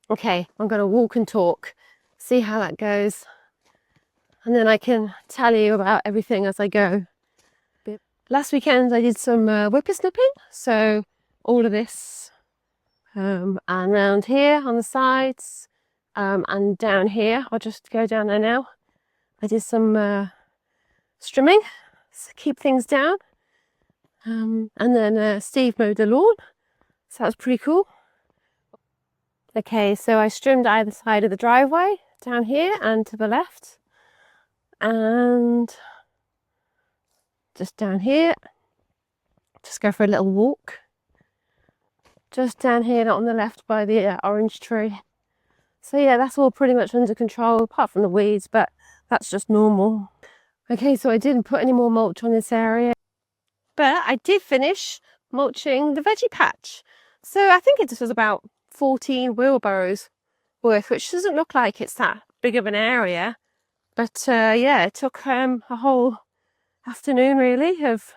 Okay, I'm going to walk and talk, see how that goes, and then I can tell you about everything as I go. Last weekend I did some whippersnipping, so all of this and around here on the sides and down here. I'll just go down there now. I did some strimming to keep things down, and then Steve mowed the lawn, so that was pretty cool. Okay, so I trimmed either side of the driveway, down here and to the left, and just down here, just go for a little walk. Just down here on the left by the orange tree. So yeah, that's all pretty much under control, apart from the weeds, but that's just normal. Okay, so I didn't put any more mulch on this area, but I did finish mulching the veggie patch. So I think it just was about 14 wheelbarrows worth, which doesn't look like it's that big of an area. But yeah, it took a whole afternoon really of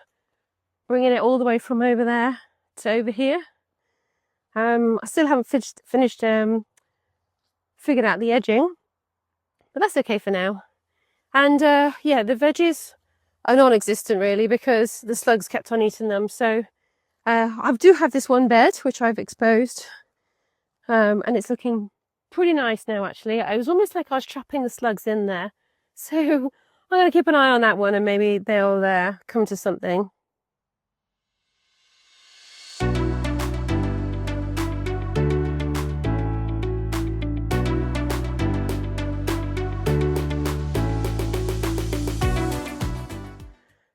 bringing it all the way from over there to over here. I still haven't finished figured out the edging, but that's okay for now. And yeah, the veggies are non-existent really because the slugs kept on eating them. So I do have this one bed which I've exposed, and it's looking pretty nice now actually. It was almost like I was trapping the slugs in there. So I'm going to keep an eye on that one and maybe they'll come to something.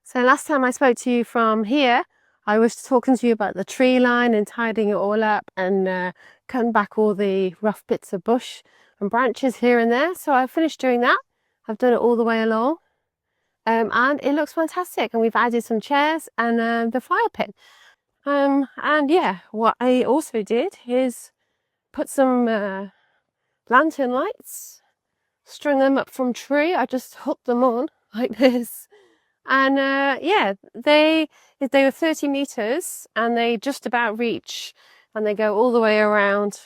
So last time I spoke to you from here, I was talking to you about the tree line and tidying it all up and cutting back all the rough bits of bush and branches here and there. So I finished doing that. I've done it all the way along, and it looks fantastic. And we've added some chairs and the fire pit. And yeah, what I also did is put some lantern lights, string them up from tree. I just hooked them on like this. And yeah, they were 30 meters and they just about reach, and they go all the way around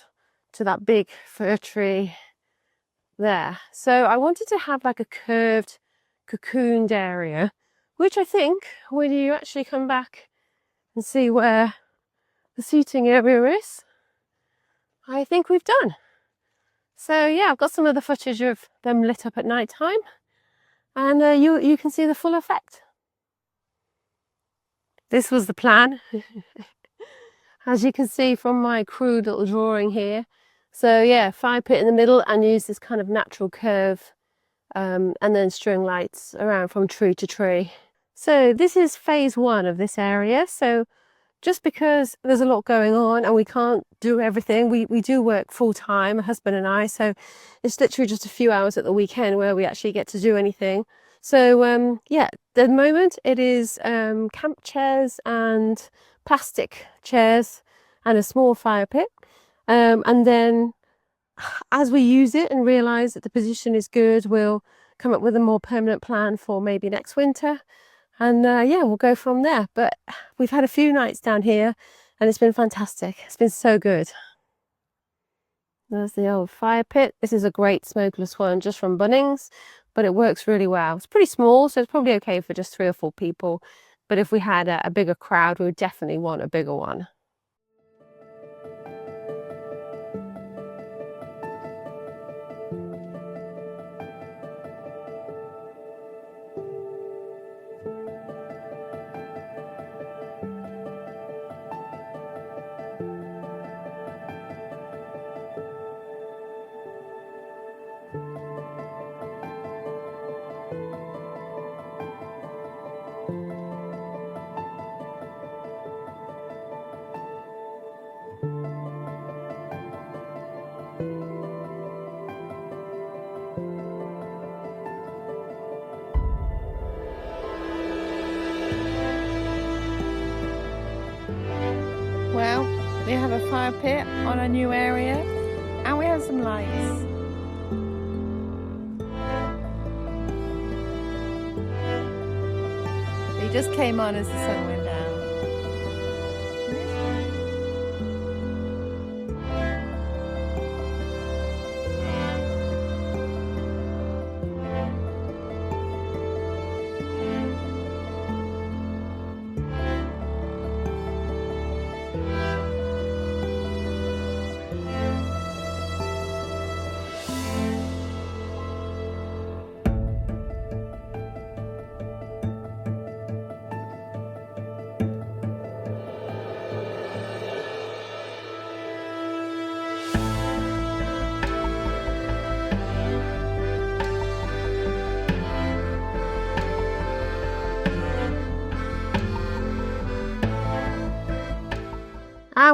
to that big fir tree there. So I wanted to have like a curved cocooned area, which I think when you actually come back and see where the seating area is, I think we've done. So yeah, I've got some of the footage of them lit up at night time, and you can see the full effect. This was the plan, as you can see from my crude little drawing here. So yeah, fire pit in the middle and use this kind of natural curve, and then string lights around from tree to tree. So this is phase one of this area. So just because there's a lot going on and we can't do everything, we do work full time, my husband and I, so it's literally just a few hours at the weekend where we actually get to do anything. So yeah, at the moment it is camp chairs and plastic chairs and a small fire pit, and then as we use it and realise that the position is good, we'll come up with a more permanent plan for maybe next winter, and yeah, we'll go from there. But we've had a few nights down here and it's been fantastic. It's been so good. There's the old fire pit. This is a great smokeless one just from Bunnings, but it works really well. It's pretty small, so it's probably okay for just 3 or 4 people. But if we had a bigger crowd, we would definitely want a bigger one. Well, we have a fire pit on a new area and we have some lights. They just came on as the sun went down.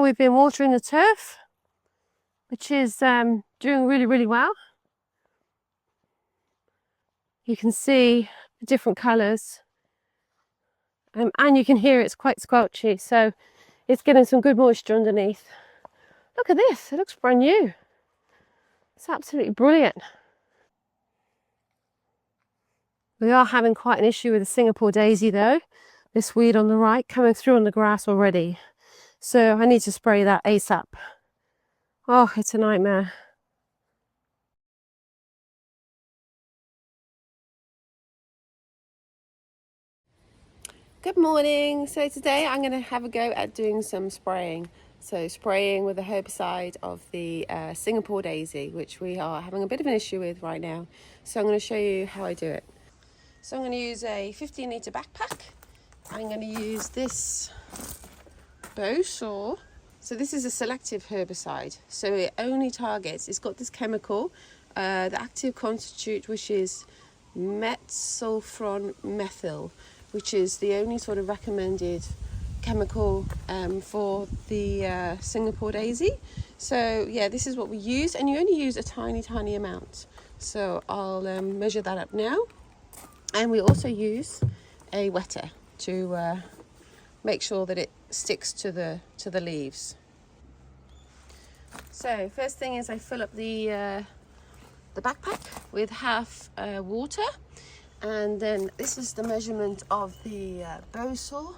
we've been watering the turf, which is doing really, really well. You can see the different colours, and you can hear it's quite squelchy, so it's getting some good moisture underneath. Look at this, it looks brand new. It's absolutely brilliant. We are having quite an issue with the Singapore daisy though. This weed on the right coming through on the grass already. So I need to spray that ASAP. Oh, it's a nightmare. Good morning. So today I'm going to have a go at doing some spraying. So spraying with a herbicide of the Singapore daisy, which we are having a bit of an issue with right now. So I'm going to show you how I do it. So I'm going to use a 15 litre backpack. I'm going to use this bow saw. So this is a selective herbicide. So it only targets, it's got this chemical, the active constituent, which is metsulfuron methyl, which is the only sort of recommended chemical for the Singapore daisy. So yeah, this is what we use, and you only use a tiny amount. So I'll measure that up now. And we also use a wetter to make sure that it sticks to the leaves. So first thing is I fill up the backpack with half water, and then this is the measurement of the bow saw,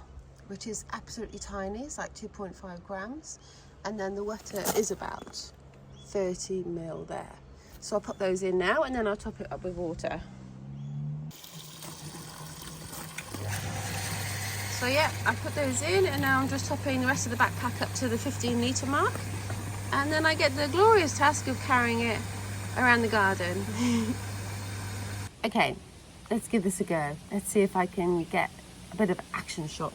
which is absolutely tiny. It's like 2.5 grams, and then the wetter is about 30 ml there. So I'll put those in now, and then I'll top it up with water. So yeah, I put those in, and now I'm just topping the rest of the backpack up to the 15 litre mark, and then I get the glorious task of carrying it around the garden. Okay, let's give this a go. Let's see if I can get a bit of action shot.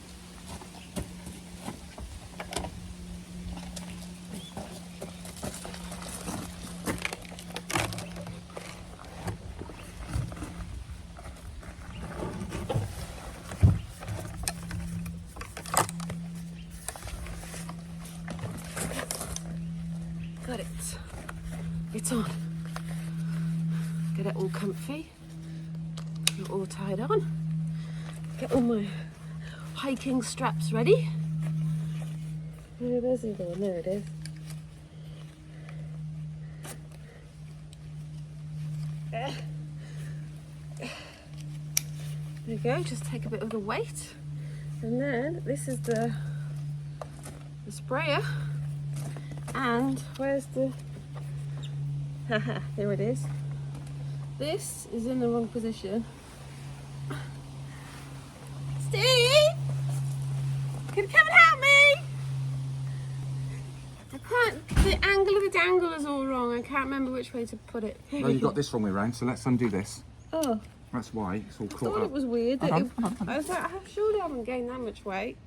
Got it. It's on. Get it all comfy. Get it all tied on. Get all my hiking straps ready. Where's it going? There it is. There you go. Just take a bit of the weight, and then this is the sprayer. And where's the... There it is. This is in the wrong position. Steve! Can you come and help me? I can't... The angle of the dangle is all wrong. I can't remember which way to put it. No, you got this wrong way round, so let's undo this. Oh. That's why it's all caught up. I thought it was weird. That I was like, surely I haven't gained that much weight.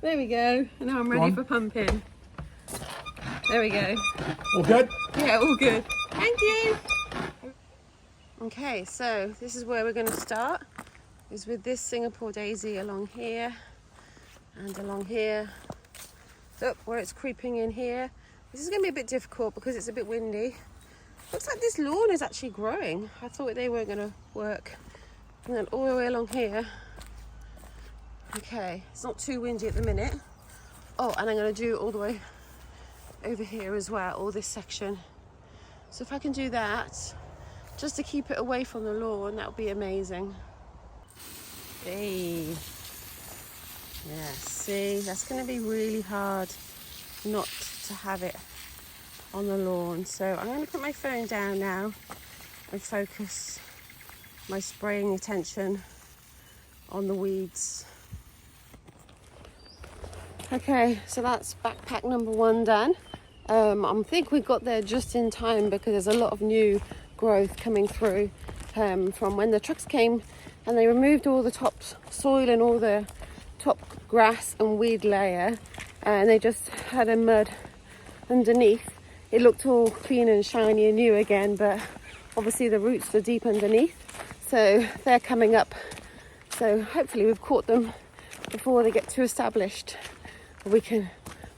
There we go. And now I'm ready for pumping. There we go. All good? Yeah, all good. Thank you. Okay, so this is where we're going to start. Is with this Singapore daisy along here and along here. Look where it's creeping in here. This is going to be a bit difficult because it's a bit windy. Looks like this lawn is actually growing. I thought they weren't going to work. And then all the way along here. Okay, it's not too windy at the minute. Oh, and I'm going to do all the way over here as well, all this section. So if I can do that, just to keep it away from the lawn, that would be amazing. Hey. Yeah, see, that's going to be really hard not to have it on the lawn. So I'm going to put my phone down now and focus my spraying attention on the weeds. Okay, so that's backpack number 1 done. I think we got there just in time because there's a lot of new growth coming through from when the trucks came and they removed all the top soil and all the top grass and weed layer, and they just had a mud underneath. It looked all clean and shiny and new again, but obviously the roots are deep underneath, so they're coming up. So hopefully we've caught them before they get too established. We can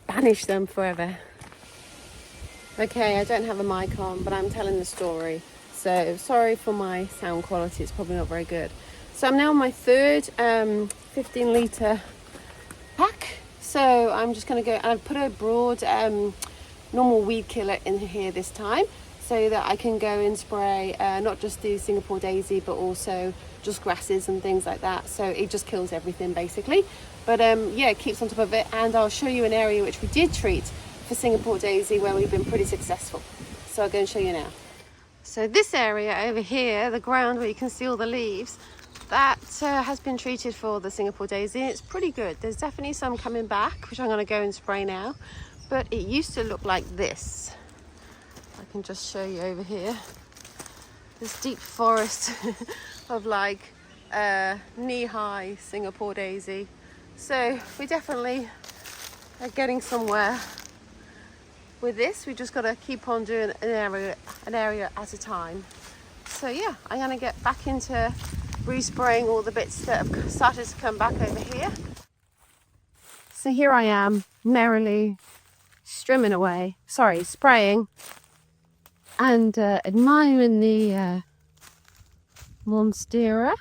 banish them forever. Okay, I don't have a mic on, but I'm telling the story. So sorry for my sound quality, it's probably not very good. So I'm now on my third 15 litre pack. So I'm just going to go, and I've put a broad normal weed killer in here this time, so that I can go and spray not just the Singapore daisy, but also just grasses and things like that. So it just kills everything basically. But yeah, it keeps on top of it, and I'll show you an area which we did treat for Singapore daisy where we've been pretty successful. So I'll go and show you now. So this area over here, the ground where you can see all the leaves, that has been treated for the Singapore daisy. It's pretty good. There's definitely some coming back, which I'm going to go and spray now. But it used to look like this. I can just show you over here. This deep forest of like knee-high Singapore daisy. So we definitely are getting somewhere with this. We just got to keep on doing an area at a time. So yeah, I'm going to get back into respraying all the bits that have started to come back over here. So here I am, merrily spraying and admiring the monstera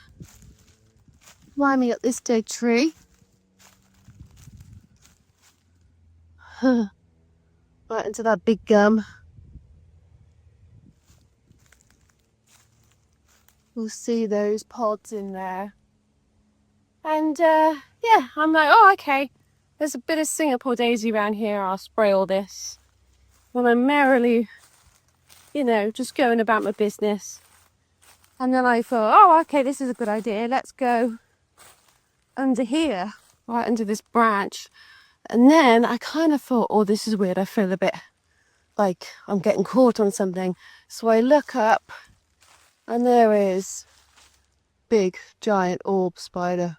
climbing up this dead tree. Right into that big gum. We'll see those pods in there. And yeah, I'm like, oh, okay. There's a bit of Singapore daisy around here. I'll spray all this. Well, I'm merrily, you know, just going about my business. And then I thought, oh, okay, this is a good idea. Let's go under here, right under this branch. And then I kind of thought, oh, this is weird. I feel a bit like I'm getting caught on something. So I look up and there is big, giant orb spider.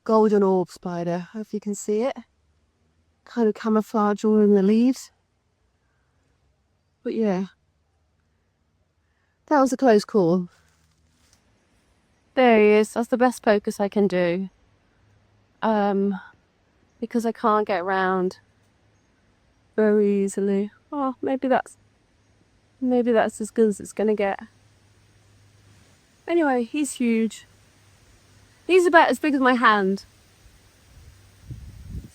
Golden orb spider. Hope you can see it. Kind of camouflage all in the leaves. But yeah, that was a close call. There he is. That's the best focus I can do. Because I can't get around very easily. Oh, maybe that's as good as it's gonna get. Anyway, he's huge. He's about as big as my hand.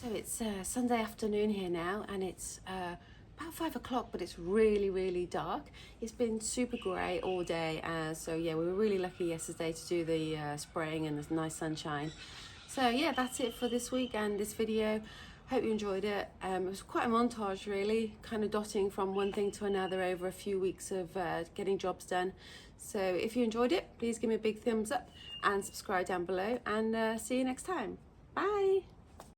So it's Sunday afternoon here now, and it's about 5 o'clock, but it's really, really dark. It's been super grey all day, so yeah, we were really lucky yesterday to do the spraying and the nice sunshine. So yeah, that's it for this week and this video. Hope you enjoyed it. It was quite a montage really, kind of dotting from one thing to another over a few weeks of getting jobs done. So if you enjoyed it, please give me a big thumbs up and subscribe down below, and see you next time. Bye.